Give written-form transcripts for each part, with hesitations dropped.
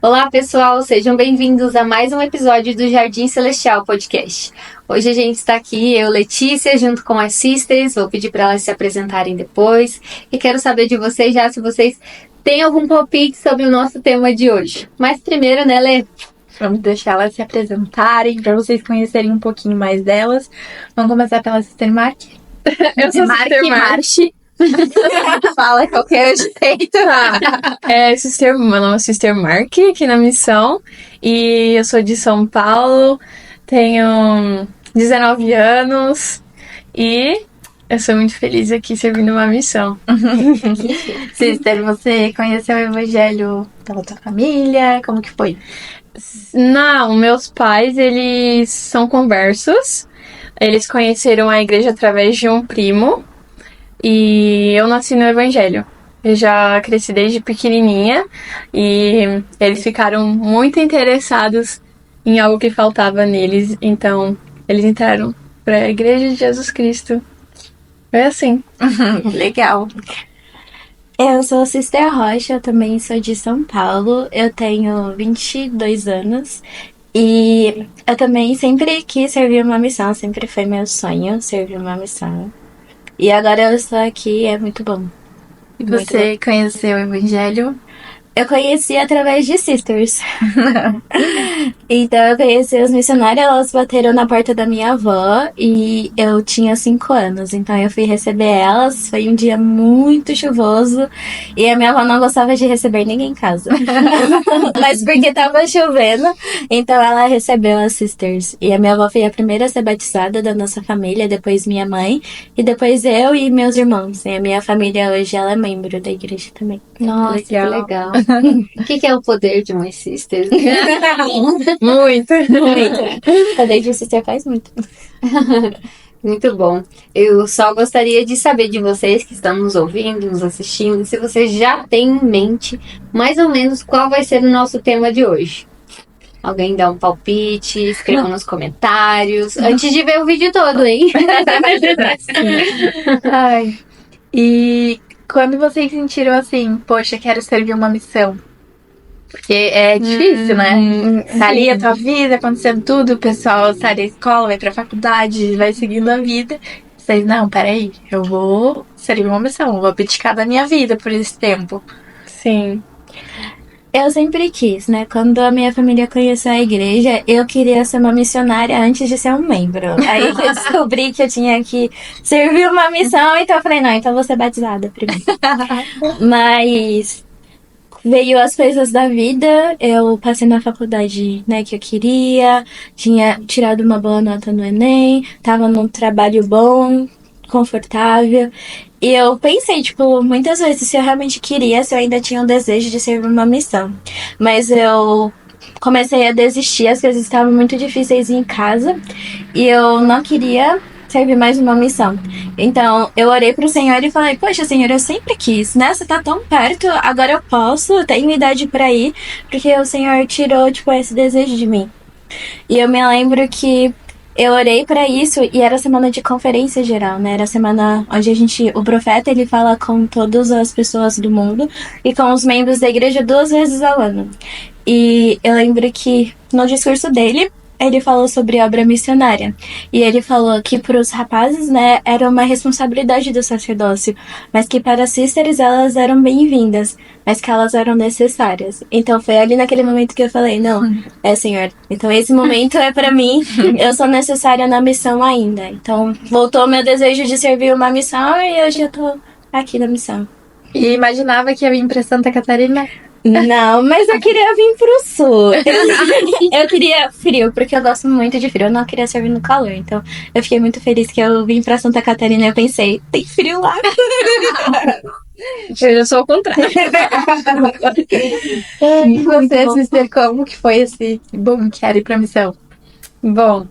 Olá, pessoal, sejam bem-vindos a mais um episódio do Jardim Celestial Podcast. Hoje a gente está aqui, eu, Letícia, junto com as sisters. Vou pedir para elas se apresentarem depois. E quero saber de vocês já se vocês têm algum palpite sobre o nosso tema de hoje. Mas primeiro, né, Lê? Vamos deixar elas se apresentarem para vocês conhecerem um pouquinho mais delas. Vamos começar pela Sister Mark. Eu sou Sister Mark. Fala qualquer jeito. Meu nome é Sister Mark, aqui na missão. E eu sou de São Paulo, tenho 19 anos e eu sou muito feliz aqui servindo uma missão. Sister, você conheceu o Evangelho pela tua família? Como que foi? Não, meus pais, eles são conversos. Eles conheceram a igreja através de um primo. E eu nasci no Evangelho. Eu já cresci desde pequenininha e eles ficaram muito interessados em algo que faltava neles. Então, eles entraram para a Igreja de Jesus Cristo. Foi assim. Legal. Eu sou Sister Rocha, eu também sou de São Paulo. Eu tenho 22 anos. E eu também sempre quis servir uma missão. Sempre foi meu sonho servir uma missão. E agora eu estou aqui, é muito bom. E você conheceu o Evangelho? Eu conheci através de sisters. Então eu conheci os missionários, elas bateram na porta da minha avó e eu tinha 5 anos. Então eu fui receber elas, foi um dia muito chuvoso e a minha avó não gostava de receber ninguém em casa. Mas porque tava chovendo, então ela recebeu as sisters. E a minha avó foi a primeira a ser batizada da nossa família, depois minha mãe e depois eu e meus irmãos. E a minha família hoje ela é membro da igreja também. Nossa, que legal. O que é o poder de umas sisters? Muito. O poder de sister faz muito. Muito bom. Eu só gostaria de saber de vocês que estão nos ouvindo, nos assistindo, se vocês já têm em mente mais ou menos qual vai ser o nosso tema de hoje. Alguém dá um palpite, escreva nos comentários, antes de ver o vídeo todo, hein? Ai. E quando vocês sentiram assim, poxa, quero servir uma missão? Porque é difícil, né? Tá ali a tua vida, acontecendo tudo, o pessoal sai da escola, vai pra faculdade, vai seguindo a vida. Vocês, não, peraí, eu vou servir uma missão, vou abdicar da minha vida por esse tempo. Sim. Eu sempre quis, né? Quando a minha família conheceu a igreja, eu queria ser uma missionária antes de ser um membro. Aí eu descobri que eu tinha que servir uma missão, então eu falei, não, então eu vou ser batizada primeiro. Mas veio as coisas da vida, eu passei na faculdade, né, que eu queria, tinha tirado uma boa nota no Enem, tava num trabalho bom, confortável. E eu pensei, tipo, muitas vezes se eu realmente queria, se eu ainda tinha um desejo de servir uma missão. Mas eu comecei a desistir, as coisas estavam muito difíceis em casa e eu não queria servir mais uma missão. Então, eu orei pro Senhor e falei, poxa, Senhor, eu sempre quis, né? Você tá tão perto, agora eu posso, eu tenho idade pra ir, porque o Senhor tirou, tipo, esse desejo de mim. E eu me lembro que eu orei pra isso e era semana de conferência geral, né? Era semana onde o profeta, ele fala com todas as pessoas do mundo e com os membros da igreja 2 vezes ao ano. E eu lembro que no discurso dele, ele falou sobre obra missionária. E ele falou que para os rapazes, né, era uma responsabilidade do sacerdócio, mas que para as sisters elas eram bem-vindas, mas que elas eram necessárias. Então foi ali naquele momento que eu falei, não, Senhor, então esse momento é para mim, eu sou necessária na missão ainda. Então voltou meu desejo de servir uma missão e eu já tô aqui na missão. E imaginava que ia vir pra Santa Catarina? Não, mas eu queria vir pro sul. Eu queria frio, porque eu gosto muito de frio. Eu não queria servir no calor. Então, eu fiquei muito feliz que eu vim pra Santa Catarina e eu pensei, tem frio lá. Eu já sou o contrário. E você, Sister, como que foi esse boom que era ir pra missão? Bom,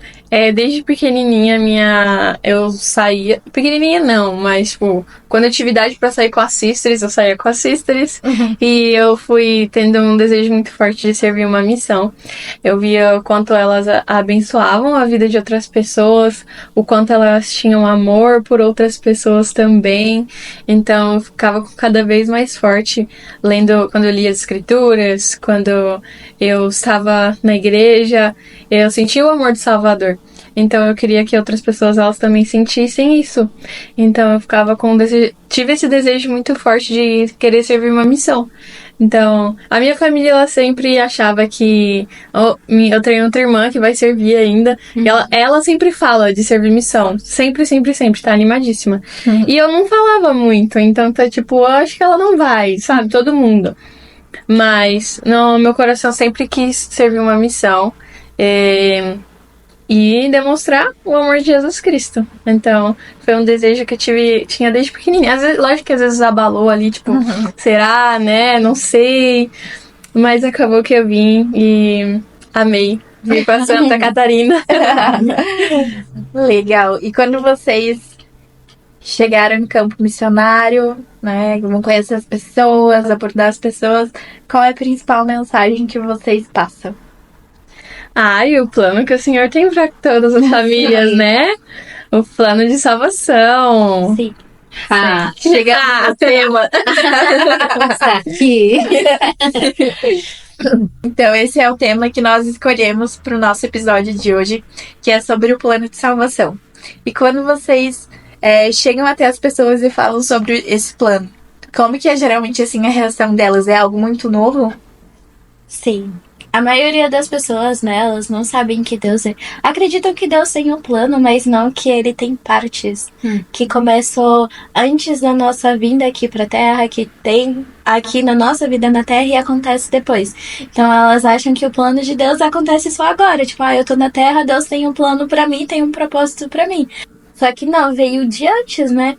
desde pequenininha eu saía, pequenininha não, mas tipo, quando eu tive idade pra sair com as sisters, eu saía com as sisters e eu fui tendo um desejo muito forte de servir uma missão. Eu via o quanto elas abençoavam a vida de outras pessoas, o quanto elas tinham amor por outras pessoas também. Então eu ficava cada vez mais forte lendo, quando eu lia as escrituras, quando eu estava na igreja, eu sentia o amor do Salvador. Então eu queria que outras pessoas elas também sentissem isso. Então eu ficava tive esse desejo muito forte de querer servir uma missão. Então, a minha família ela sempre achava que eu tenho outra irmã que vai servir ainda. E ela sempre fala de servir missão. Sempre, sempre, sempre. Tá animadíssima. E eu não falava muito. Então tá tipo, eu acho que ela não vai, sabe? Todo mundo. Mas no meu coração sempre quis servir uma missão. E demonstrar o amor de Jesus Cristo. Então, foi um desejo que eu tinha desde pequenininha. Lógico que às vezes abalou ali, tipo, será, né? Não sei. Mas acabou que eu vim e amei. Vim pra Santa Catarina. Legal. E quando vocês chegaram em campo missionário, né? Vão conhecer as pessoas, abordar as pessoas, qual é a principal mensagem que vocês passam? E o plano que o Senhor tem para todas as famílias, né? O plano de salvação. Sim. Chegamos no tema. Aqui. Então, esse é o tema que nós escolhemos para o nosso episódio de hoje, que é sobre o plano de salvação. E quando vocês chegam até as pessoas e falam sobre esse plano, como que é geralmente assim a reação delas? É algo muito novo? Sim. A maioria das pessoas, né, elas não sabem que Deus acreditam que Deus tem um plano, mas não que ele tem partes. Que começou antes da nossa vinda aqui pra Terra, que tem aqui na nossa vida na Terra e acontece depois. Então elas acham que o plano de Deus acontece só agora. Tipo, eu tô na Terra, Deus tem um plano pra mim, tem um propósito pra mim. Só que não, veio de antes, né?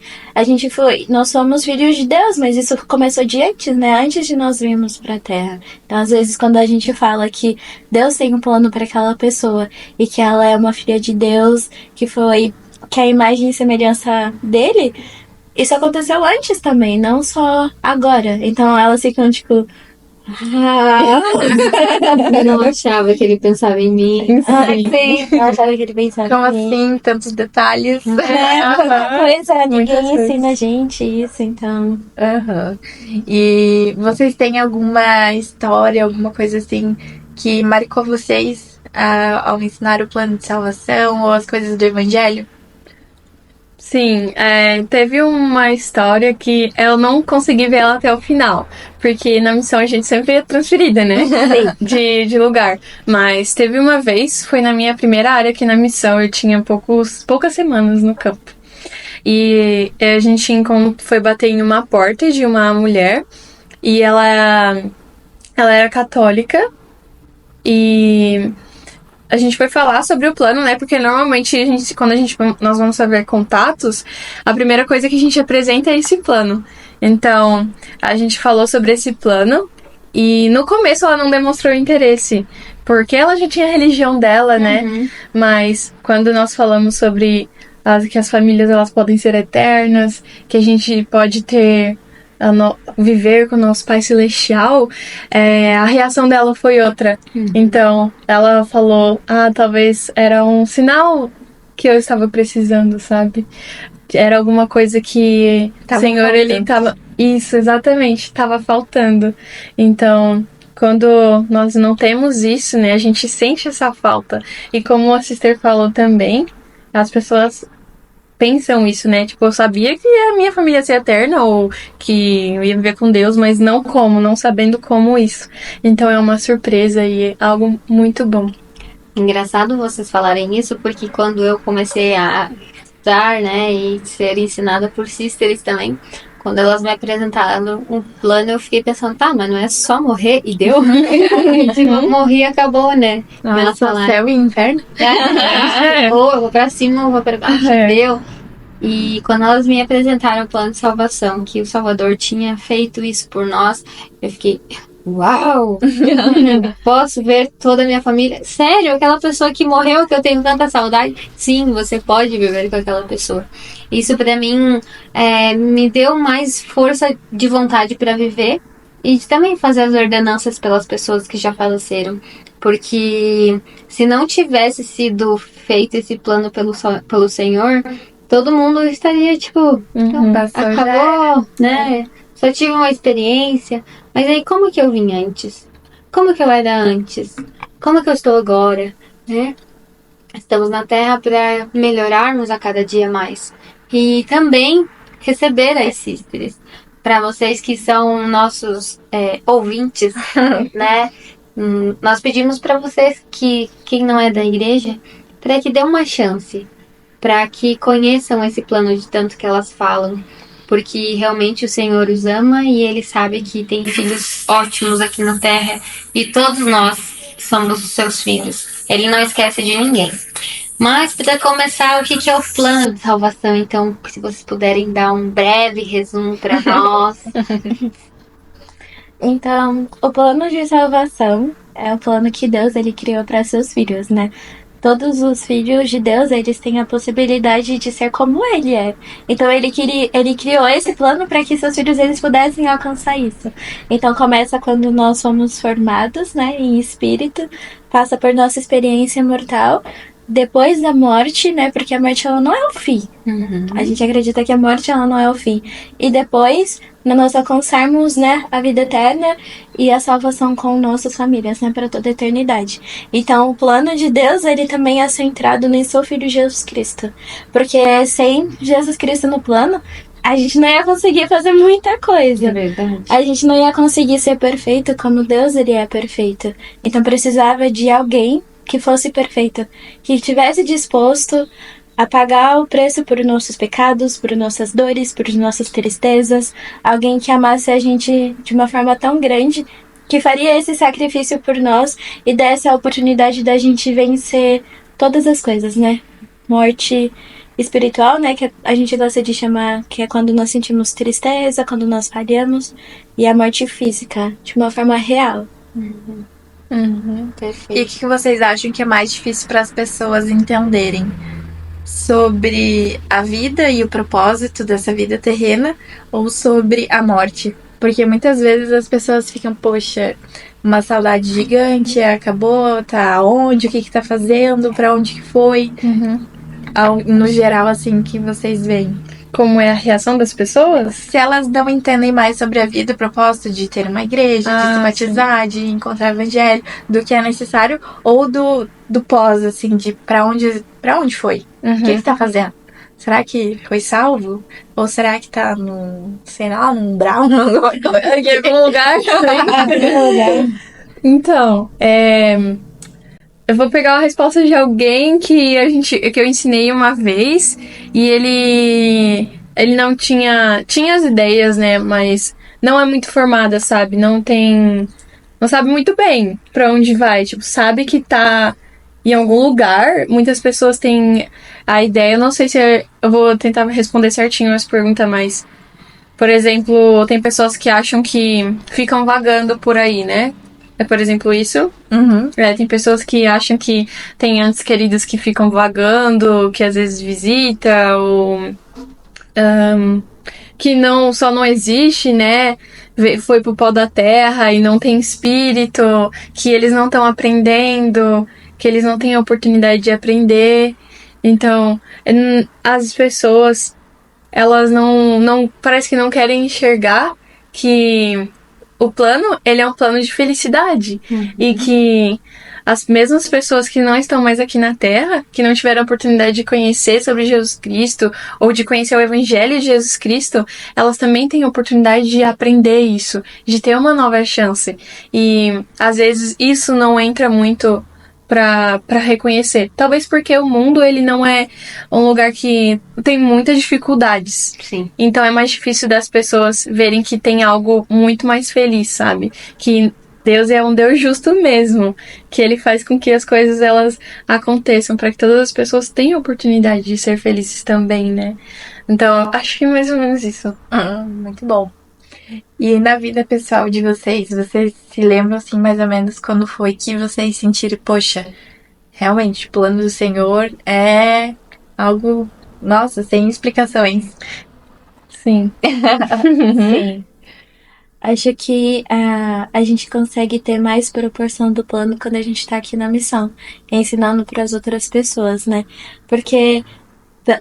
Nós somos filhos de Deus, mas isso começou de antes, né? Antes de nós virmos pra Terra. Então, às vezes, quando a gente fala que Deus tem um plano para aquela pessoa e que ela é uma filha de Deus, que é a imagem e semelhança dele, isso aconteceu antes também, não só agora. Então, elas ficam tipo... Eu não achava que ele pensava em mim. Sim, eu achava que ele pensava Como em mim. assim? Tantos detalhes. Pois é, ninguém Muitas coisas. ensina a gente isso, então... E vocês têm alguma história, alguma coisa assim que marcou vocês ao ensinar o plano de salvação ou as coisas do evangelho? Sim, teve uma história que eu não consegui ver ela até o final, porque na missão a gente sempre é transferida, né? de lugar. Mas teve uma vez, foi na minha primeira área aqui na missão, eu tinha poucas semanas no campo. E a gente foi bater em uma porta de uma mulher, e ela era católica, e... a gente foi falar sobre o plano, né? Porque normalmente quando nós vamos fazer contatos, a primeira coisa que a gente apresenta é esse plano. Então, a gente falou sobre esse plano e no começo ela não demonstrou interesse, porque ela já tinha a religião dela, né? Mas quando nós falamos sobre que as famílias elas podem ser eternas, que a gente pode viver com o nosso Pai Celestial, a reação dela foi outra. Então, ela falou, talvez era um sinal que eu estava precisando, sabe? Era alguma coisa que o Senhor, faltando. Ele estava... Isso, exatamente, estava faltando. Então, quando nós não temos isso, né, a gente sente essa falta. E como a sister falou também, as pessoas... pensam isso, né? Tipo, eu sabia que a minha família ia ser eterna ou que eu ia viver com Deus, mas não sabendo como isso. Então é uma surpresa e é algo muito bom. Engraçado vocês falarem isso, porque quando eu comecei a estudar, né, e ser ensinada por sisters também, quando elas me apresentaram um plano, eu fiquei pensando, mas não é só morrer e deu? Tipo, morri e acabou, né? Nossa, céu e inferno. Ou eu vou pra cima ou vou pra baixo, deu. E quando elas me apresentaram o plano de salvação, que o Salvador tinha feito isso por nós, eu fiquei, Uau! Posso ver toda a minha família? Sério? Aquela pessoa que morreu, que eu tenho tanta saudade? Sim, você pode viver com aquela pessoa. Isso pra mim me deu mais força de vontade pra viver e de também fazer as ordenanças pelas pessoas que já faleceram. Porque se não tivesse sido feito esse plano pelo Senhor, todo mundo estaria tipo, Passou já. acabou, né? Só tive uma experiência. Mas aí, como que eu vim antes? Como que eu era antes? Como que eu estou agora? Né? Estamos na Terra para melhorarmos a cada dia mais. E também receber as sisters. Para vocês que são nossos ouvintes, né? Nós pedimos para vocês que quem não é da igreja, para que dê uma chance. Para que conheçam esse plano de tanto que elas falam. Porque realmente o Senhor os ama e Ele sabe que tem filhos ótimos aqui na Terra e todos nós somos os seus filhos. Ele não esquece de ninguém. Mas para começar, o que é o plano de salvação? Então, se vocês puderem dar um breve resumo para nós. Então, o plano de salvação é o plano que Deus ele criou para seus filhos, né? Todos os filhos de Deus, eles têm a possibilidade de ser como Ele é. Então, ele criou esse plano para que seus filhos eles pudessem alcançar isso. Então, começa quando nós somos formados, né, em espírito, passa por nossa experiência mortal, depois da morte, né, porque a morte ela não é o fim. A gente acredita que a morte ela não é o fim. E depois, nós alcançarmos, né, a vida eterna e a salvação com nossas famílias, né, para toda a eternidade. Então, o plano de Deus, ele também é centrado no seu Filho Jesus Cristo. Porque sem Jesus Cristo no plano, a gente não ia conseguir fazer muita coisa. É verdade. A gente não ia conseguir ser perfeito como Deus, ele é perfeito. Então, precisava de alguém que fosse perfeito, que tivesse disposto a pagar o preço por nossos pecados, por nossas dores, por nossas tristezas. Alguém que amasse a gente de uma forma tão grande, que faria esse sacrifício por nós e desse a oportunidade da gente vencer todas as coisas, né? Morte espiritual, né? Que a gente gosta de chamar, que é quando nós sentimos tristeza, quando nós falhamos. E a morte física, de uma forma real. E o que vocês acham que é mais difícil para as pessoas entenderem sobre a vida e o propósito dessa vida terrena ou sobre a morte? Porque muitas vezes as pessoas ficam, poxa, uma saudade gigante, acabou, tá onde, o que que tá fazendo, pra onde que foi? No geral, assim, que vocês veem. Como é a reação das pessoas? Se elas não entendem mais sobre a vida e o propósito de ter uma igreja, de se batizar, de encontrar o evangelho, do que é necessário, ou do pós, assim, de pra onde foi? O que tá fazendo? Será que foi salvo? Ou será que tá sei lá, num umbral? Em algum lugar? Então, eu vou pegar a resposta de alguém que eu ensinei uma vez e ele não tinha as ideias, né, mas não é muito formada, sabe? Não sabe muito bem pra onde vai, tipo, sabe que tá em algum lugar. Muitas pessoas têm a ideia, eu não sei se eu vou tentar responder certinho essa pergunta, mas por exemplo, tem pessoas que acham que ficam vagando por aí, né? É, por exemplo, isso. Tem pessoas que acham que tem entes queridos que ficam vagando, que às vezes visita, ou que só não existe, né? Foi pro pó da terra e não tem espírito, que eles não estão aprendendo, que eles não têm a oportunidade de aprender. Então, as pessoas, elas não parece que não querem enxergar que o plano, ele é um plano de felicidade. E que as mesmas pessoas que não estão mais aqui na Terra, que não tiveram a oportunidade de conhecer sobre Jesus Cristo, ou de conhecer o Evangelho de Jesus Cristo, elas também têm a oportunidade de aprender isso, de ter uma nova chance. E, às vezes, isso não entra muito pra reconhecer. Talvez porque o mundo, ele não é um lugar que tem muitas dificuldades. Sim. Então é mais difícil das pessoas verem que tem algo muito mais feliz, sabe? Que Deus é um Deus justo mesmo. Que Ele faz com que as coisas, elas aconteçam para que todas as pessoas tenham a oportunidade de ser felizes também, né? Então, acho que é mais ou menos isso. Muito bom. E na vida pessoal de vocês se lembram, assim, mais ou menos quando foi que vocês sentiram, poxa, realmente, o plano do Senhor é algo, nossa, sem explicações. Sim. Sim. Acho que a gente consegue ter mais proporção do plano quando a gente tá aqui na missão, ensinando para as outras pessoas, né? Porque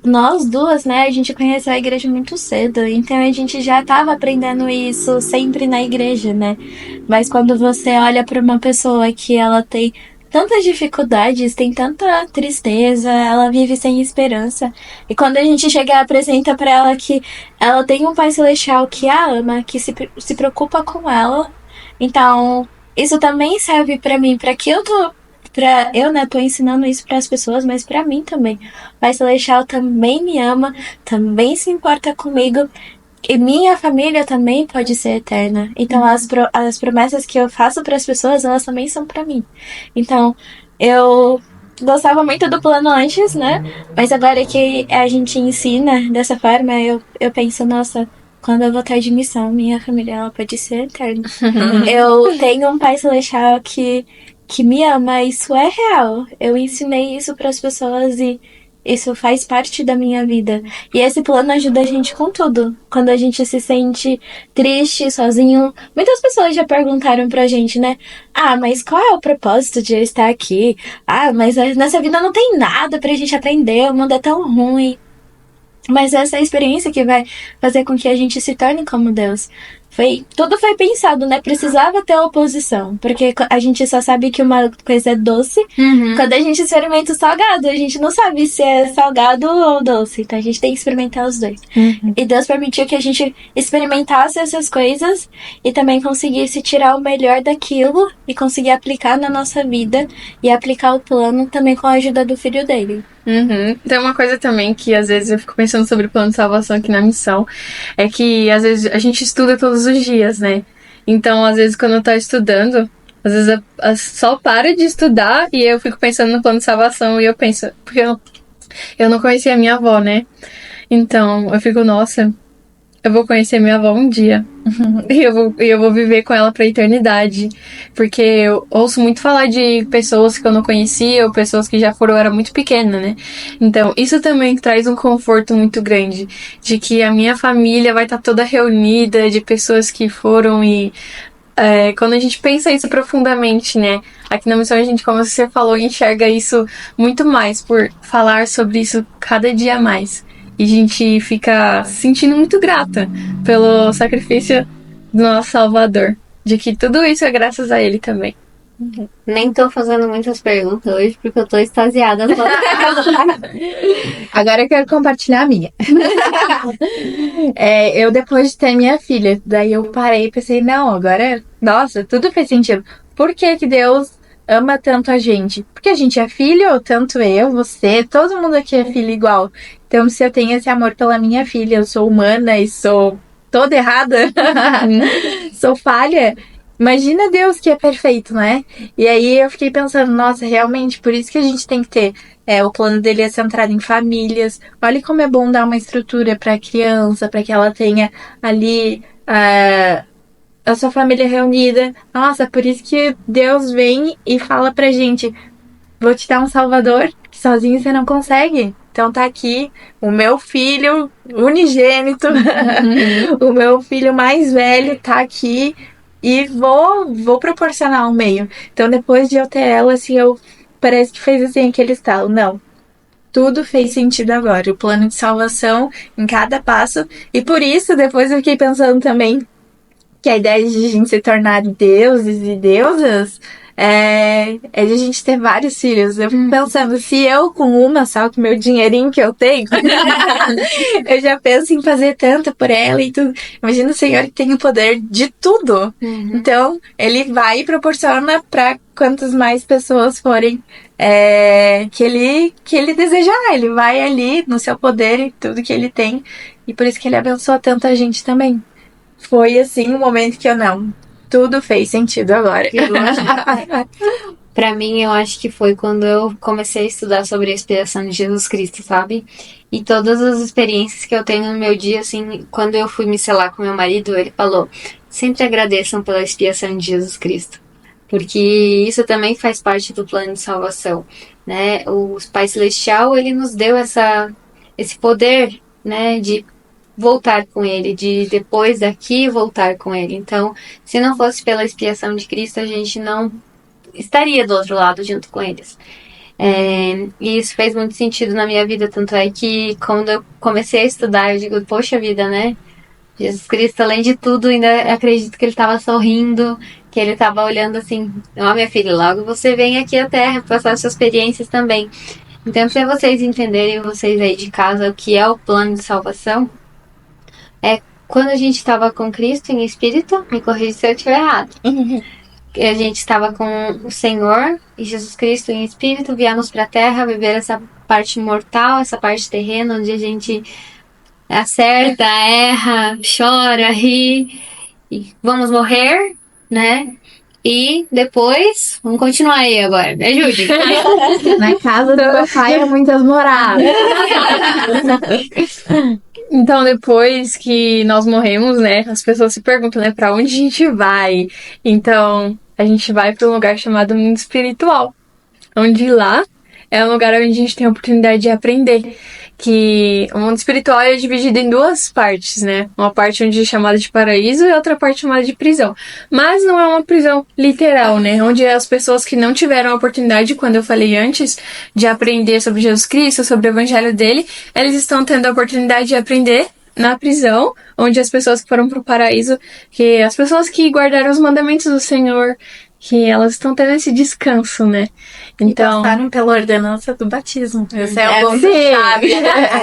nós duas, né, a gente conheceu a igreja muito cedo, então a gente já tava aprendendo isso sempre na igreja, né? Mas quando você olha para uma pessoa que ela tem tantas dificuldades, tem tanta tristeza, ela vive sem esperança, e quando a gente chega e apresenta para ela que ela tem um Pai Celestial que a ama, que se preocupa com ela, então isso também serve para mim, para que eu, né, tô ensinando isso para as pessoas, mas para mim também. O Pai Celestial também me ama, também se importa comigo. E minha família também pode ser eterna. Então as promessas que eu faço para as pessoas, elas também são para mim. Então, eu gostava muito do plano antes, né? Mas agora que a gente ensina dessa forma, eu penso, nossa, quando eu voltar de missão, minha família ela pode ser eterna. Eu tenho um Pai Celestial que me ama, isso é real. Eu ensinei isso para as pessoas e isso faz parte da minha vida. E esse plano ajuda a gente com tudo. Quando a gente se sente triste, sozinho. Muitas pessoas já perguntaram pra gente, né? Ah, mas qual é o propósito de eu estar aqui? Ah, mas nessa vida não tem nada pra gente aprender, o mundo é tão ruim. Mas essa é a experiência que vai fazer com que a gente se torne como Deus. Tudo foi pensado, né? Precisava ter oposição. Porque a gente só sabe que uma coisa é doce quando a gente experimenta o salgado. A gente não sabe se é salgado ou doce. Então a gente tem que experimentar os dois. E Deus permitiu que a gente experimentasse essas coisas e também conseguisse tirar o melhor daquilo e conseguir aplicar na nossa vida e aplicar o plano também com a ajuda do filho dele. Tem uma coisa também que às vezes eu fico pensando sobre o plano de salvação aqui na missão, é que às vezes a gente estuda todos os dias, né? Então, às vezes quando eu tô estudando, às vezes eu só paro de estudar e eu fico pensando no plano de salvação e eu penso, porque eu não conhecia a minha avó, né? Então, eu fico, nossa, eu vou conhecer minha avó um dia. E eu vou viver com ela pra eternidade. Porque eu ouço muito falar de pessoas que eu não conhecia, ou pessoas que já foram, eu era muito pequena, né? Então, isso também traz um conforto muito grande. De que a minha família vai estar toda reunida, de pessoas que foram e... quando a gente pensa isso profundamente, né? Aqui na missão a gente, como você falou, enxerga isso muito mais por falar sobre isso cada dia mais. E a gente fica se sentindo muito grata pelo sacrifício do nosso Salvador. De que tudo isso é graças a Ele também. Nem tô fazendo muitas perguntas hoje porque eu tô extasiada. Agora eu quero compartilhar a minha. Eu depois de ter minha filha, daí eu parei e pensei, não, agora, nossa, tudo fez sentido. Por que que Deus ama tanto a gente? Porque a gente é filho, tanto eu, você, todo mundo aqui é filho igual. Então, se eu tenho esse amor pela minha filha, eu sou humana e sou toda errada, sou falha, imagina Deus que é perfeito, né? E aí eu fiquei pensando, nossa, realmente, por isso que a gente tem que ter, o plano dele é centrado em famílias. Olha como é bom dar uma estrutura para a criança, para que ela tenha ali a sua família reunida. Nossa, por isso que Deus vem e fala pra gente, vou te dar um salvador, que sozinho você não consegue. Então tá aqui o meu filho unigênito, o meu filho mais velho tá aqui e vou proporcionar um meio. Então depois de eu ter ela, assim, parece que fez assim aquele estalo. Não, tudo fez sentido agora. O plano de salvação em cada passo. E por isso, depois eu fiquei pensando também que a ideia de a gente se tornar deuses e deusas é de a gente ter vários filhos. Eu fico pensando, se eu com uma só, com o meu dinheirinho que eu tenho, eu já penso em fazer tanto por ela e tudo. Imagina o Senhor que tem o poder de tudo. Então, Ele vai e proporciona para quantas mais pessoas forem que ele desejar. Ele vai ali no seu poder e tudo que Ele tem. E por isso que Ele abençoa tanto a gente também. Foi assim um momento que tudo fez sentido agora. pra mim, eu acho que foi quando eu comecei a estudar sobre a expiação de Jesus Cristo, sabe? E todas as experiências que eu tenho no meu dia, assim, quando eu fui me selar com meu marido, ele falou: sempre agradeçam pela expiação de Jesus Cristo. Porque isso também faz parte do plano de salvação, né? O Pai Celestial, ele nos deu esse poder, né, de voltar com ele, de depois daqui voltar com ele. Então, se não fosse pela expiação de Cristo, a gente não estaria do outro lado junto com eles. E isso fez muito sentido na minha vida, tanto é que quando eu comecei a estudar, eu digo, poxa vida, né? Jesus Cristo, além de tudo, ainda acredito que ele estava sorrindo, que ele estava olhando assim, ó, minha filha, logo você vem aqui à Terra passar suas experiências também. Então, para vocês entenderem, vocês aí de casa, o que é o plano de salvação, quando a gente estava com Cristo em espírito, me corrija se eu estiver errado. A gente estava com o Senhor e Jesus Cristo em espírito, viemos para a Terra viver essa parte mortal, essa parte terrena, onde a gente acerta, erra, chora, ri, e vamos morrer, né? E depois, vamos continuar aí agora, me ajude. Na casa do meu pai há muitas moradas. Então, depois que nós morremos, né, as pessoas se perguntam, né, pra onde a gente vai? Então, a gente vai para um lugar chamado mundo espiritual, onde lá é um lugar onde a gente tem a oportunidade de aprender. Que o mundo espiritual é dividido em duas partes, né? Uma parte onde é chamada de paraíso e outra parte chamada de prisão. Mas não é uma prisão literal, né? Onde as pessoas que não tiveram a oportunidade, quando eu falei antes, de aprender sobre Jesus Cristo, sobre o evangelho dele, eles estão tendo a oportunidade de aprender na prisão, onde as pessoas que foram pro paraíso, que as pessoas que guardaram os mandamentos do Senhor, que elas estão tendo esse descanso, né? Então, Passaram pela ordenança do batismo. Esse é o ponto sim. chave.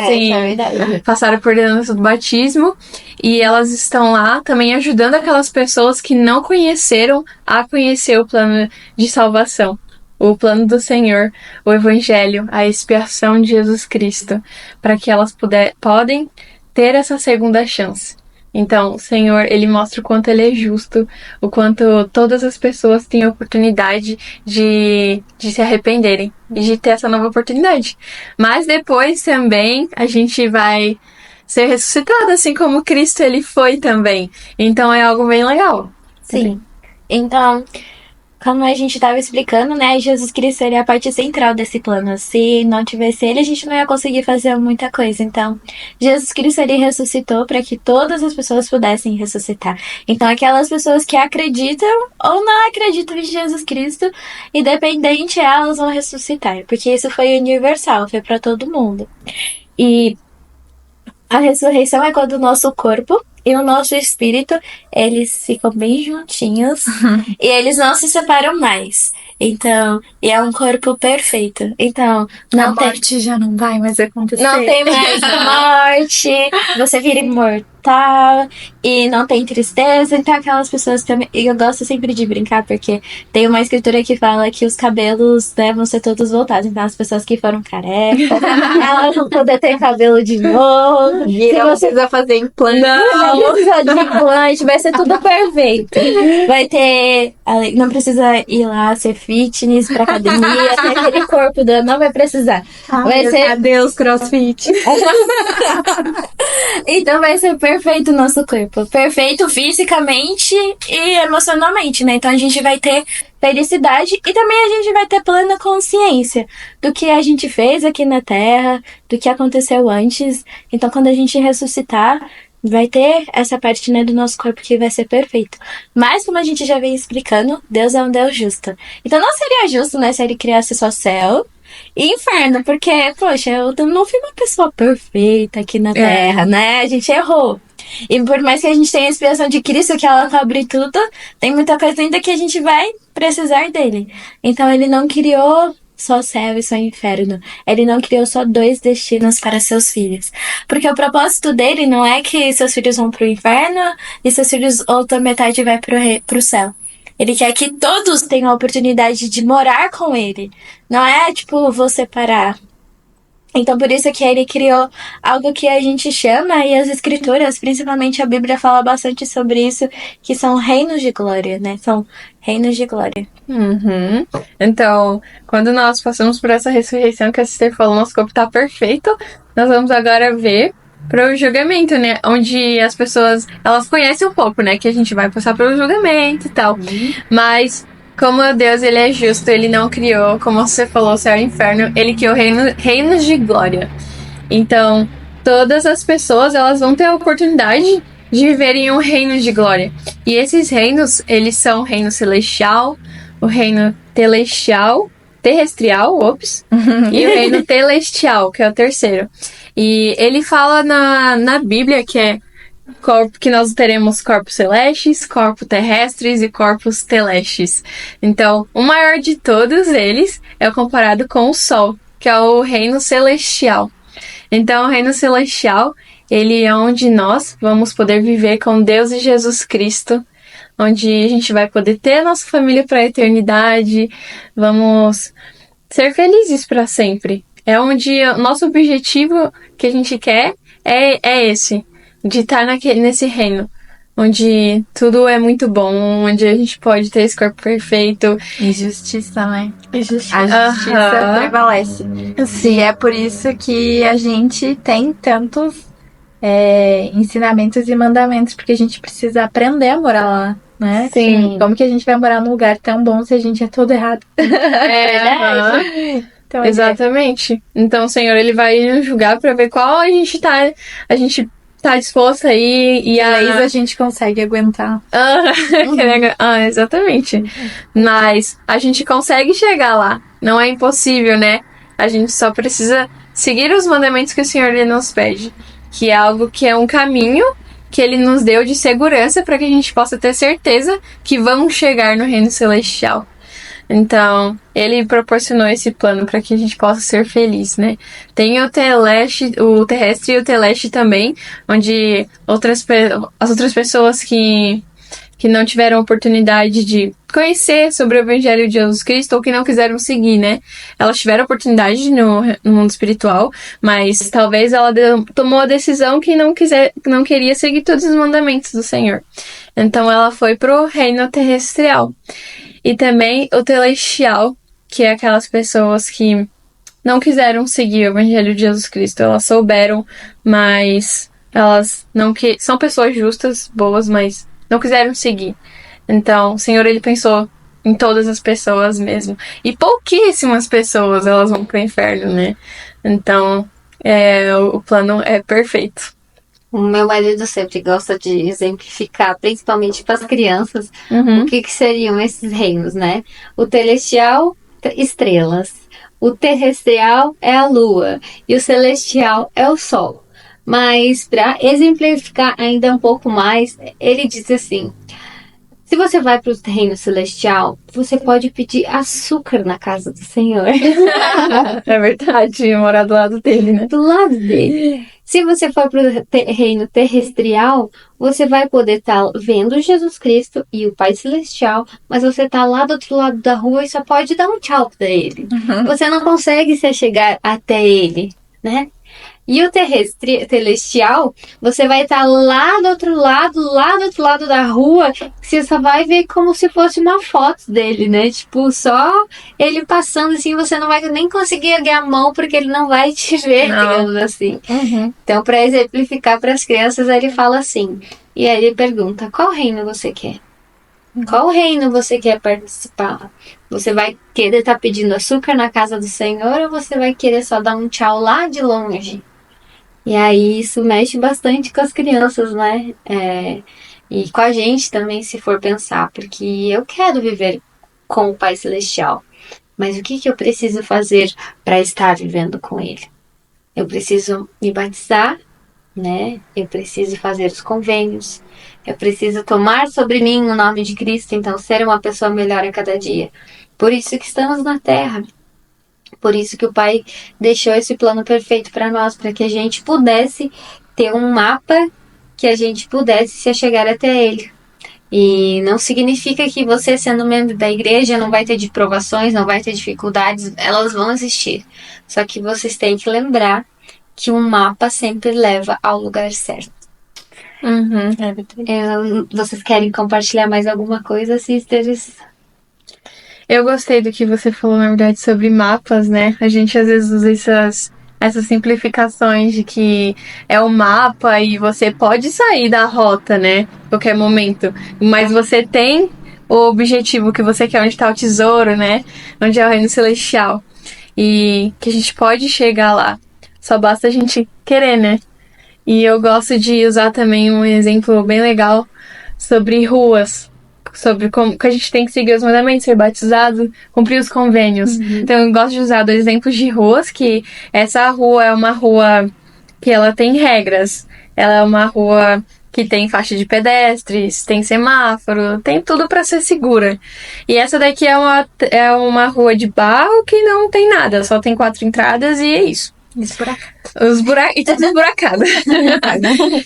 Sim, é verdade. passaram por ordenança do batismo e elas estão lá também ajudando aquelas pessoas que não conheceram a conhecer o plano de salvação. O plano do Senhor, o Evangelho, a expiação de Jesus Cristo, para que elas podem ter essa segunda chance. Então, o Senhor, Ele mostra o quanto Ele é justo, o quanto todas as pessoas têm a oportunidade de se arrependerem e de ter essa nova oportunidade. Mas depois também a gente vai ser ressuscitado, assim como Cristo Ele foi também. Então é algo bem legal. Sim. Então, como a gente estava explicando, né, Jesus Cristo seria a parte central desse plano. Se não tivesse ele, a gente não ia conseguir fazer muita coisa. Então, Jesus Cristo, ele ressuscitou para que todas as pessoas pudessem ressuscitar. Então, aquelas pessoas que acreditam ou não acreditam em Jesus Cristo, independente, elas vão ressuscitar. Porque isso foi universal, foi para todo mundo. E a ressurreição é quando o nosso corpo e o nosso espírito, eles ficam bem juntinhos e eles não se separam mais. Então, e é um corpo perfeito. Então, A morte já não vai mais acontecer. não tem mais morte, você vira imortal e não tem tristeza. Então, aquelas pessoas também. E eu gosto sempre de brincar, porque tem uma escritura que fala que os cabelos, né, vão ser todos voltados. Então, as pessoas que foram carecas, elas vão poder ter cabelo de novo. Se Não você precisa fazer implante. não precisa de implante, vai ser tudo perfeito. Vai ter. Não precisa ir lá ser fitness pra academia, ter aquele corpo não vai precisar. Vai ser. Adeus, crossfit. Então vai ser perfeito o nosso corpo. Perfeito fisicamente e emocionalmente, né? Então a gente vai ter felicidade e também a gente vai ter plena consciência do que a gente fez aqui na Terra, do que aconteceu antes. Então quando a gente ressuscitar, vai ter essa parte, né, do nosso corpo que vai ser perfeito. Mas como a gente já vem explicando, Deus é um Deus justo. Então não seria justo, né, se ele criasse só céu e inferno, porque, poxa, eu não fui uma pessoa perfeita aqui na Terra, né? A gente errou. E por mais que a gente tenha a expiação de Cristo, que ela cobre tudo, tem muita coisa ainda que a gente vai precisar dele. Então ele não criou só céu e só inferno. Ele não criou só dois destinos para seus filhos. Porque o propósito dele não é que seus filhos vão pro inferno e seus filhos, outra metade, vai pro céu. Ele quer que todos tenham a oportunidade de morar com ele. Não é, tipo, vou separar Então, por isso que ele criou algo que a gente chama, e as escrituras, principalmente a Bíblia, fala bastante sobre isso, que são reinos de glória, né? São reinos de glória. Uhum. Então, quando nós passamos por essa ressurreição que a Sister falou, nosso corpo tá perfeito, nós vamos agora ver para o julgamento, né? Onde as pessoas, elas conhecem um pouco, né? Que a gente vai passar pelo julgamento e tal. Mas, como Deus, ele é justo, ele não criou, como você falou, o céu e o inferno, ele criou reinos de glória. Então, todas as pessoas, elas vão ter a oportunidade de viver em um reino de glória. E esses reinos, eles são o reino celestial, o reino terrestrial, e o reino telestial, que é o terceiro. E ele fala na Bíblia que nós teremos corpos celestes, corpos terrestres e corpos telestes. Então, o maior de todos eles é comparado com o Sol, que é o reino celestial. Então, o reino celestial, ele é onde nós vamos poder viver com Deus e Jesus Cristo, onde a gente vai poder ter a nossa família para a eternidade, vamos ser felizes para sempre. É onde o nosso objetivo que a gente quer é esse, de estar nesse reino, onde tudo é muito bom, onde a gente pode ter esse corpo perfeito. E justiça, né? A justiça A justiça prevalece. Sim, é por isso que a gente tem tantos ensinamentos e mandamentos, porque a gente precisa aprender a morar lá, né? Sim. Como que a gente vai morar num lugar tão bom se a gente é todo errado? É verdade. Então, Exatamente. Então o Senhor, ele vai nos julgar para ver qual a gente tá disposto aí e leis a gente consegue aguentar. Exatamente. Mas a gente consegue chegar lá. Não é impossível, né? A gente só precisa seguir os mandamentos que o Senhor ele nos pede. Que é algo que é um caminho que ele nos deu de segurança para que a gente possa ter certeza que vamos chegar no reino celestial. Então, ele proporcionou esse plano para que a gente possa ser feliz, né? Tem o terrestre e o teleste também, onde as outras pessoas que não tiveram oportunidade de conhecer sobre o Evangelho de Jesus Cristo ou que não quiseram seguir, né? Elas tiveram oportunidade no mundo espiritual, mas talvez ela tomou a decisão que não queria seguir todos os mandamentos do Senhor. Então, ela foi pro reino terrestrial. E também o celestial, que é aquelas pessoas que não quiseram seguir o Evangelho de Jesus Cristo. Elas souberam, mas elas são pessoas justas, boas, mas não quiseram seguir. Então, o Senhor, ele pensou em todas as pessoas mesmo. E pouquíssimas pessoas elas vão pro inferno, né? Então, o plano é perfeito. O meu marido sempre gosta de exemplificar, principalmente para as crianças, o que seriam esses reinos, né? O celestial, estrelas. O terrestrial é a lua. E o celestial é o sol. Mas, para exemplificar ainda um pouco mais, ele diz assim: se você vai para o reino celestial, você pode pedir açúcar na casa do Senhor. É verdade, morar do lado dele, né? Do lado dele. Se você for para o reino terrestrial, você vai poder estar vendo Jesus Cristo e o Pai Celestial, mas você está lá do outro lado da rua e só pode dar um tchau para ele. Você não consegue se chegar até ele, né? E o celestial, você vai estar lá do outro lado da rua, você só vai ver como se fosse uma foto dele, né? Tipo, só ele passando assim, você não vai nem conseguir erguer a mão porque ele não vai te ver, digamos assim. Então, para exemplificar para as crianças, ele fala assim, e aí ele pergunta, qual reino você quer? Qual reino você quer participar? Você vai querer estar pedindo açúcar na casa do Senhor ou você vai querer só dar um tchau lá de longe? E aí isso mexe bastante com as crianças, né? E com a gente também, se for pensar. Porque eu quero viver com o Pai Celestial. Mas o que eu preciso fazer para estar vivendo com Ele? Eu preciso me batizar, né? Eu preciso fazer os convênios. Eu preciso tomar sobre mim o nome de Cristo. Então, ser uma pessoa melhor a cada dia. Por isso que estamos na Terra. Por isso que o Pai deixou esse plano perfeito para nós, para que a gente pudesse ter um mapa, que a gente pudesse se chegar até Ele. E não significa que você, sendo membro da igreja, não vai ter de provações, não vai ter dificuldades, elas vão existir. Só que vocês têm que lembrar que um mapa sempre leva ao lugar certo. Vocês querem compartilhar mais alguma coisa, sisters? Eu gostei do que você falou, na verdade, sobre mapas, né? A gente às vezes usa essas simplificações de que é um mapa e você pode sair da rota, né? A qualquer momento. Mas você tem o objetivo que você quer, onde está o tesouro, né? Onde é o reino celestial. E que a gente pode chegar lá. Só basta a gente querer, né? E eu gosto de usar também um exemplo bem legal sobre ruas. Sobre como que a gente tem que seguir os mandamentos, ser batizado, cumprir os convênios. Então eu gosto de usar 2 exemplos de ruas, que essa rua é uma rua que ela tem regras. Ela é uma rua que tem faixa de pedestres, tem semáforo, tem tudo para ser segura. E essa daqui é uma rua de barro que não tem nada, só tem 4 entradas e é isso. E tudo esburacado.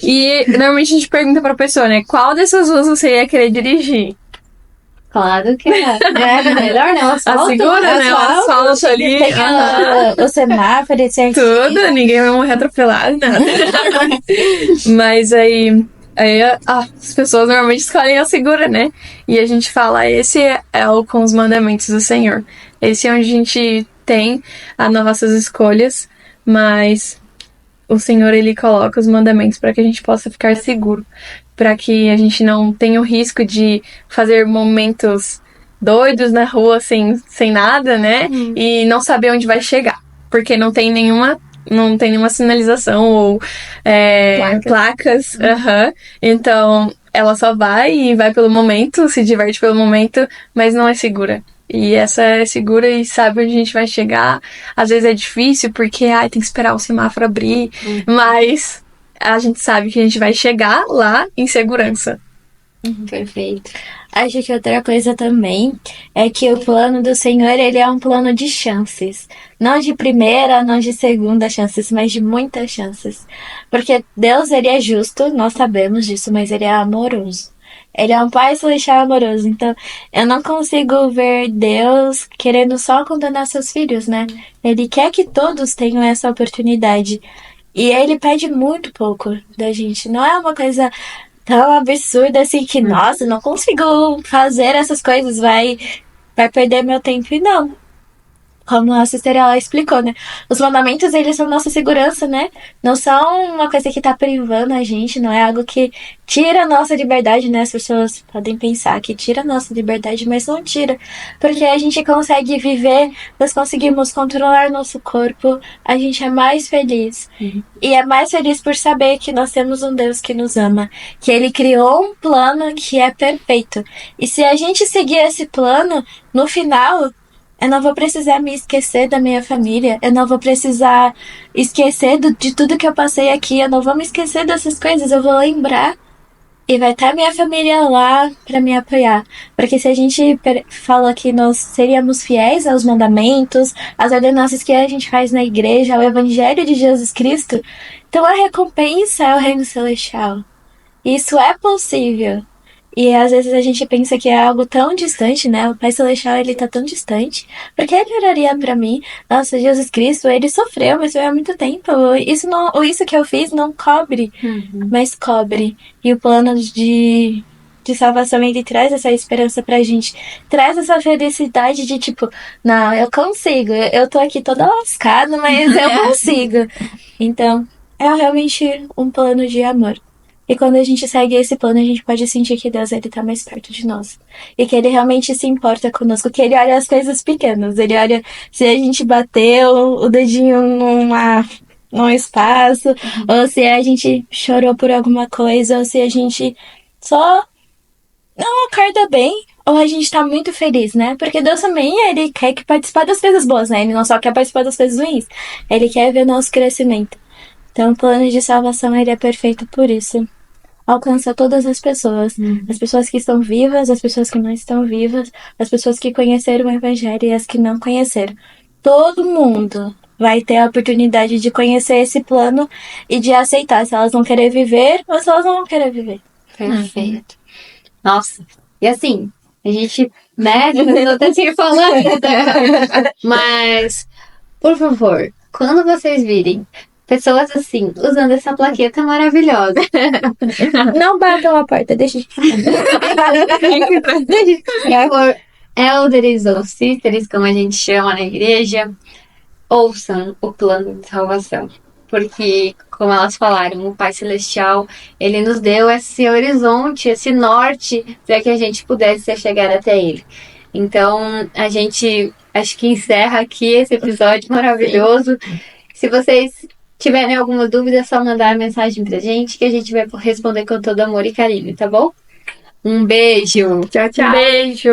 E normalmente a gente pergunta pra pessoa, né? Qual dessas ruas você ia querer dirigir? Claro que é. Melhor não. A segura, né? O asfalto ali. Tem o semáforo, etc. Tudo, ninguém vai morrer atropelado, nada. Mas aí as pessoas normalmente escolhem a segura, né? E a gente fala, esse é o com os mandamentos do Senhor. Esse é onde a gente tem as nossas escolhas, mas o Senhor, ele coloca os mandamentos para que a gente possa ficar seguro, para que a gente não tenha o risco de fazer momentos doidos na rua sem nada, né? E não saber onde vai chegar, porque não tem nenhuma sinalização ou placas. Então, ela só vai pelo momento, se diverte pelo momento, mas não é segura. E essa é segura e sabe onde a gente vai chegar. Às vezes é difícil porque tem que esperar o semáforo abrir, mas a gente sabe que a gente vai chegar lá em segurança. Perfeito. Acho que outra coisa também é que o plano do Senhor, ele é um plano de chances. Não de primeira, não de segunda chances, mas de muitas chances. Porque Deus, ele é justo, nós sabemos disso, mas ele é amoroso. Ele é um pai celestial amoroso. Então, eu não consigo ver Deus querendo só condenar seus filhos, né? Ele quer que todos tenham essa oportunidade. E ele pede muito pouco da gente. Não é uma coisa tão absurda assim que, nossa, não consigo fazer essas coisas, vai perder meu tempo. E não. Como a sister ela explicou, né? Os mandamentos, eles são nossa segurança, né? Não são uma coisa que tá privando a gente, não é algo que tira a nossa liberdade, né? As pessoas podem pensar que tira a nossa liberdade, mas não tira. Porque a gente consegue viver, nós conseguimos controlar nosso corpo, a gente é mais feliz. E é mais feliz por saber que nós temos um Deus que nos ama, que ele criou um plano que é perfeito. E se a gente seguir esse plano, no final, eu não vou precisar me esquecer da minha família. Eu não vou precisar esquecer de tudo que eu passei aqui. Eu não vou me esquecer dessas coisas. Eu vou lembrar. E vai estar minha família lá para me apoiar. Porque se a gente fala que nós seríamos fiéis aos mandamentos, às ordenanças que a gente faz na igreja, ao Evangelho de Jesus Cristo, então a recompensa é o reino celestial. Isso é possível. E às vezes a gente pensa que é algo tão distante, né? O Pai Celestial, ele tá tão distante. Porque ele oraria pra mim, nossa, Jesus Cristo, ele sofreu, mas foi há muito tempo. Isso que eu fiz não cobre, mas cobre. E o plano de salvação, ele traz essa esperança pra gente. Traz essa felicidade de tipo, não, eu consigo. Eu tô aqui toda lascada, mas eu consigo. Então, é realmente um plano de amor. E quando a gente segue esse plano, a gente pode sentir que Deus, ele tá mais perto de nós. E que ele realmente se importa conosco, que ele olha as coisas pequenas. Ele olha se a gente bateu o dedinho num espaço, ou se a gente chorou por alguma coisa, ou se a gente só não acorda bem, ou a gente tá muito feliz, né? Porque Deus também, ele quer participar das coisas boas, né? Ele não só quer participar das coisas ruins. Ele quer ver nosso crescimento. Então, o plano de salvação, ele é perfeito por isso. Alcança todas as pessoas. As pessoas que estão vivas, as pessoas que não estão vivas, as pessoas que conheceram o Evangelho e as que não conheceram. Todo mundo vai ter a oportunidade de conhecer esse plano e de aceitar se elas vão querer viver ou se elas não vão querer viver. Perfeito. Nossa, e assim, a gente, né, eu até tinha falando, mas, por favor, quando vocês virem pessoas assim, usando essa plaqueta maravilhosa, Não batam a porta, deixa de for elders ou sisters, como a gente chama na igreja, ouçam o plano de salvação. Porque, como elas falaram, o Pai Celestial, ele nos deu esse horizonte, esse norte, para que a gente pudesse chegar até ele. Então, a gente acho que encerra aqui esse episódio maravilhoso. Se vocês tiverem alguma dúvida, é só mandar mensagem pra gente, que a gente vai responder com todo amor e carinho, tá bom? Um beijo! Tchau, tchau. Beijo!